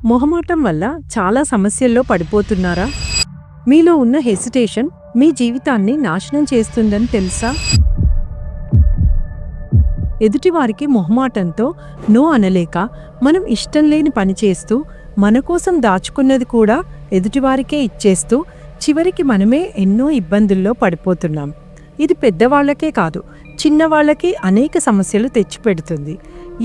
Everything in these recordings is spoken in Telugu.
మొహమాటం వల్ల చాలా సమస్యల్లో పడిపోతున్నారా? మీలో ఉన్న హెసిటేషన్ మీ జీవితాన్ని నాశనం చేస్తుందని తెలుసా? ఎదుటివారికి మొహమాటంతో నో అనలేక మనం ఇష్టం లేని పని చేస్తూ, మన కోసం దాచుకున్నది కూడా ఎదుటివారికే ఇచ్చేస్తూ, చివరికి మనమే ఎన్నో ఇబ్బందుల్లో పడిపోతున్నాం. ఇది పెద్దవాళ్లకే కాదు, చిన్నవాళ్లకి అనేక సమస్యలు తెచ్చిపెడుతుంది.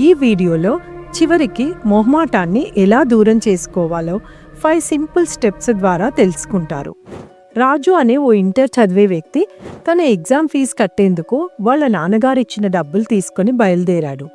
ఈ వీడియోలో చివరికి మొహమాటాన్ని ఎలా దూరం చేసుకోవాలో 5 సింపుల్ స్టెప్స్ ద్వారా తెలుసుకుంటారు. రాజు అనే ఓ ఇంటర్ చదివే వ్యక్తి తన ఎగ్జామ్ ఫీజు కట్టేందుకు వాళ్ళ నాన్నగారిచ్చిన డబ్బులు తీసుకుని బయలుదేరాడు.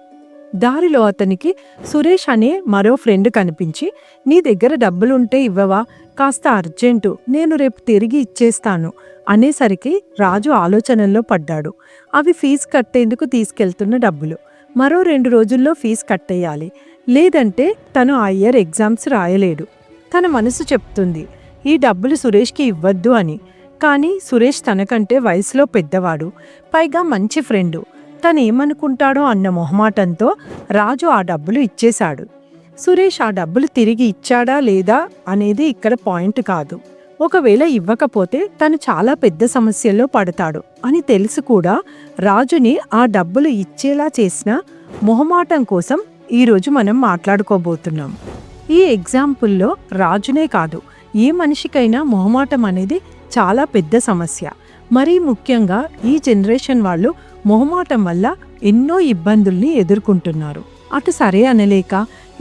దారిలో అతనికి సురేష్ అనే మరో ఫ్రెండ్ కనిపించి, నీ దగ్గర డబ్బులుంటే ఇవ్వవా, కాస్త అర్జెంటు, నేను రేపు తిరిగి ఇచ్చేస్తాను అనేసరికి రాజు ఆలోచనల్లో పడ్డాడు. అవి ఫీజు కట్టేందుకు తీసుకెళ్తున్న డబ్బులు. మరో 2 రోజుల్లో ఫీజు కట్టేయాలి, లేదంటే తను ఆ ఇయర్ ఎగ్జామ్స్ రాయలేడు. తన మనసు చెప్తుంది ఈ డబ్బులు సురేష్కి ఇవ్వద్దు అని. కానీ సురేష్ తనకంటే వయసులో పెద్దవాడు, పైగా మంచి ఫ్రెండు. తనేమనుకుంటాడో అన్న మొహమాటంతో రాజు ఆ డబ్బులు ఇచ్చేశాడు. సురేష్ ఆ డబ్బులు తిరిగి ఇచ్చాడా లేదా అనేది ఇక్కడ పాయింట్ కాదు. ఒకవేళ ఇవ్వకపోతే తను చాలా పెద్ద సమస్యల్లో పడతాడు అని తెలుసు కూడా రాజుని ఆ డబ్బులు ఇచ్చేలా చేసిన మొహమాటం కోసం ఈరోజు మనం మాట్లాడుకోబోతున్నాం. ఈ ఎగ్జాంపుల్లో రాజునే కాదు, ఏ మనిషికైనా మొహమాటం అనేది చాలా పెద్ద సమస్య. మరీ ముఖ్యంగా ఈ జనరేషన్ వాళ్ళు మొహమాటం వల్ల ఎన్నో ఇబ్బందుల్ని ఎదుర్కొంటున్నారు. అటు సరే అనలేక,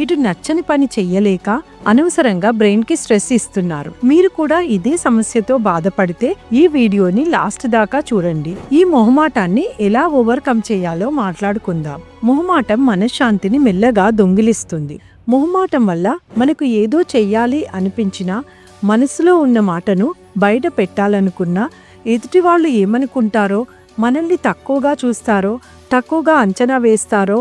ఇటు నచ్చని పని చెయ్యలేక అనవసరంగా బ్రెయిన్కి స్ట్రెస్ ఇస్తున్నారు. మీరు కూడా ఇదే సమస్యతో బాధపడితే ఈ వీడియోని లాస్ట్ దాకా చూడండి. ఈ మొహమాటాన్ని ఎలా ఓవర్కమ్ చేయాలో మాట్లాడుకుందాం. మొహమాటం మనశ్శాంతిని మెల్లగా దొంగిలిస్తుంది. మొహమాటం వల్ల మనకు ఏదో చెయ్యాలి అనిపించినా, మనసులో ఉన్న మాటను బయట పెట్టాలనుకున్నా, ఎదుటివాళ్ళు ఏమనుకుంటారో, మనల్ని తక్కువగా చూస్తారో, తక్కువగా అంచనా వేస్తారో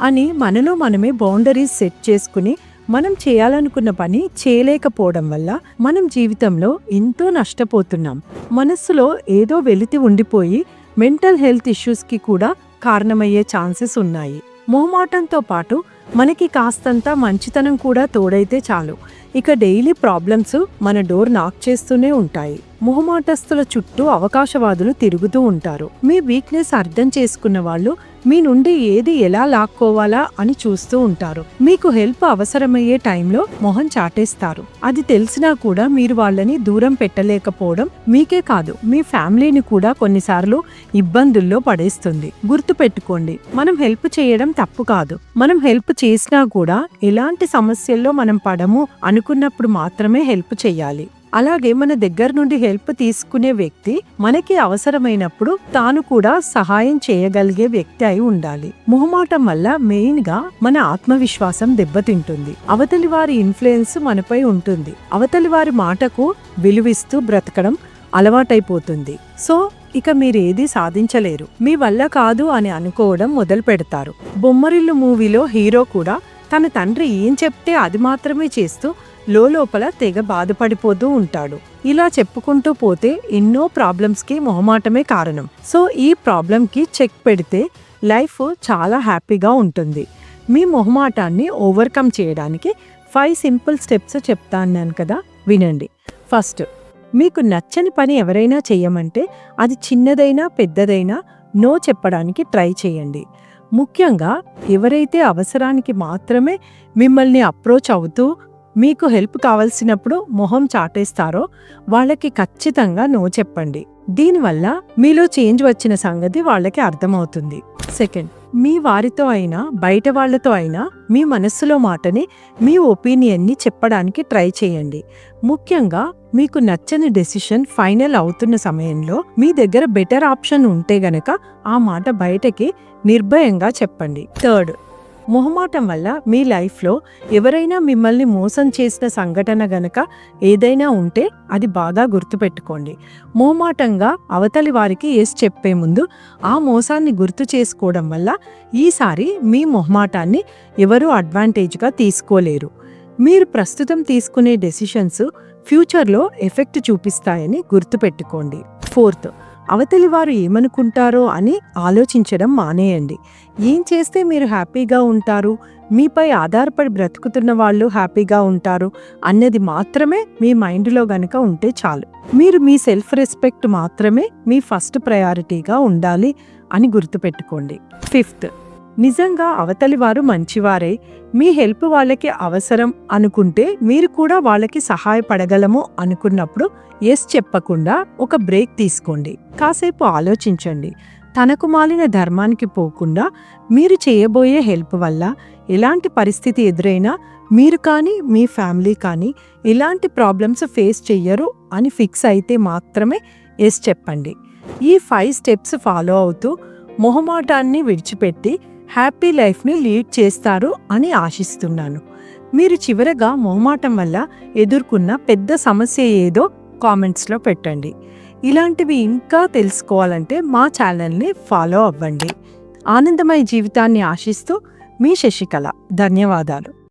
అని మనలో మనమే బౌండరీస్ సెట్ చేసుకుని మనం చేయాలనుకున్న పని చేయలేకపోవడం వల్ల మనం జీవితంలో ఎంతో నష్టపోతున్నాం. మనస్సులో ఏదో వెలితి ఉండిపోయి మెంటల్ హెల్త్ ఇష్యూస్కి కూడా కారణమయ్యే ఛాన్సెస్ ఉన్నాయి. మొహమాటంతో పాటు మనకి కాస్తంత మంచితనం కూడా తోడైతే చాలు, ఇక డైలీ ప్రాబ్లమ్స్ మన డోర్ నాక్ చేస్తూనే ఉంటాయి. మొహమాటస్తుల చుట్టూ అవకాశవాదులు తిరుగుతూ ఉంటారు. మీ వీక్నెస్ అర్థం చేసుకున్న వాళ్ళు మీ నుండి ఏది ఎలా లాక్కోవాలా అని చూస్తూ ఉంటారు. మీకు హెల్ప్ అవసరమయ్యే టైంలో మొహం చాటేస్తారు. అది తెలిసినా కూడా మీరు వాళ్ళని దూరం పెట్టలేకపోవడం మీకే కాదు, మీ ఫ్యామిలీని కూడా కొన్నిసార్లు ఇబ్బందుల్లో పడేస్తుంది. గుర్తుపెట్టుకోండి, మనం హెల్ప్ చేయడం తప్పు కాదు. మనం హెల్ప్ చేసినా కూడా ఎలాంటి సమస్యల్లో మనం పడము అనుకున్నప్పుడు మాత్రమే హెల్ప్ చేయాలి. అలాగే మన దగ్గర నుండి హెల్ప్ తీసుకునే వ్యక్తి మనకి అవసరమైనప్పుడు తాను కూడా సహాయం చేయగలిగే వ్యక్తి అయి ఉండాలి. మొహమాటం వల్ల మెయిన్ గా మన ఆత్మవిశ్వాసం దెబ్బతింటుంది. అవతలి వారి ఇన్ఫ్లుయెన్స్ మనపై ఉంటుంది. అవతలి వారి మాటకు విలువిస్తూ బ్రతకడం అలవాటైపోతుంది. సో ఇక మీరేది సాధించలేరు, మీ వల్ల కాదు అని అనుకోవడం మొదలు పెడతారు. బొమ్మరిల్లు మూవీలో హీరో కూడా తన తండ్రి ఏం చెప్తే అది మాత్రమే చేస్తూ లోపల తెగ బాధపడిపోతూ ఉంటాడు. ఇలా చెప్పుకుంటూ పోతే ఎన్నో ప్రాబ్లమ్స్కి మొహమాటమే కారణం. సో ఈ ప్రాబ్లంకి చెక్ పెడితే లైఫ్ చాలా హ్యాపీగా ఉంటుంది. మీ మొహమాటాన్ని ఓవర్కమ్ చేయడానికి 5 సింపుల్ స్టెప్స్ చెప్తాను కదా, వినండి. ఫస్ట్, మీకు నచ్చని పని ఎవరైనా చెయ్యమంటే అది చిన్నదైనా పెద్దదైనా నో చెప్పడానికి ట్రై చేయండి. ముఖ్యంగా ఎవరైతే అవసరానికి మాత్రమే మిమ్మల్ని అప్రోచ్ అవుతూ మీకు హెల్ప్ కావాల్సినప్పుడు మొహం చాటేస్తారో వాళ్ళకి ఖచ్చితంగా నో చెప్పండి. దీనివల్ల మీలో చేంజ్ వచ్చిన సంగతి వాళ్ళకి అర్థమవుతుంది. సెకండ్, మీ వారితో అయినా బయట వాళ్లతో అయినా మీ మనస్సులో మాటని, మీ ఒపీనియన్ని చెప్పడానికి ట్రై చేయండి. ముఖ్యంగా మీకు నచ్చని డెసిషన్ ఫైనల్ అవుతున్న సమయంలో మీ దగ్గర బెటర్ ఆప్షన్ ఉంటే గనక ఆ మాట బయటకి నిర్భయంగా చెప్పండి. థర్డ్, మొహమాటం వల్ల మీ లైఫ్లో ఎవరైనా మిమ్మల్ని మోసం చేసిన సంఘటన గనక ఏదైనా ఉంటే అది బాగా గుర్తుపెట్టుకోండి. మొహమాటంగా అవతలి వారికి ఎస్ చెప్పే ముందు ఆ మోసాన్ని గుర్తు చేసుకోవడం వల్ల ఈసారి మీ మొహమాటాన్ని ఎవరూ అడ్వాంటేజ్గా తీసుకోలేరు. మీరు ప్రస్తుతం తీసుకునే డెసిషన్స్ ఫ్యూచర్లో ఎఫెక్ట్ చూపిస్తాయని గుర్తుపెట్టుకోండి. ఫోర్త్, అవతలి వారు ఏమనుకుంటారో అని ఆలోచించడం మానేయండి. ఏం చేస్తే మీరు హ్యాపీగా ఉంటారు, మీపై ఆధారపడి బ్రతుకుతున్న వాళ్ళు హ్యాపీగా ఉంటారు అన్నది మాత్రమే మీ మైండ్లో గనుక ఉంటే చాలు. మీరు మీ సెల్ఫ్ రెస్పెక్ట్ మాత్రమే మీ ఫస్ట్ ప్రయారిటీగా ఉండాలి అని గుర్తుపెట్టుకోండి. 5th, నిజంగా అవతలి వారు మంచివారే, మీ హెల్ప్ వాళ్ళకి అవసరం అనుకుంటే మీరు కూడా వాళ్ళకి సహాయపడగలము అనుకున్నప్పుడు ఎస్ చెప్పకుండా ఒక బ్రేక్ తీసుకోండి. కాసేపు ఆలోచించండి. తనకు మాలిన ధర్మానికి పోకుండా మీరు చేయబోయే హెల్ప్ వల్ల ఎలాంటి పరిస్థితి ఎదురైనా మీరు కానీ మీ ఫ్యామిలీ కానీ ఎలాంటి ప్రాబ్లమ్స్ ఫేస్ చెయ్యరు అని ఫిక్స్ అయితే మాత్రమే ఎస్ చెప్పండి. ఈ 5 స్టెప్స్ ఫాలో అవుతూ మొహమాటాన్ని విడిచిపెట్టి హ్యాపీ లైఫ్ని లీడ్ చేస్తారు అని ఆశిస్తున్నాను. మీరు చివరగా మొహమాటం వల్ల ఎదుర్కొన్న పెద్ద సమస్య ఏదో కామెంట్స్లో పెట్టండి. ఇలాంటివి ఇంకా తెలుసుకోవాలంటే మా ఛానల్ని ఫాలో అవ్వండి. ఆనందమయ జీవితాన్ని ఆశిస్తూ మీ శశికళ. ధన్యవాదాలు.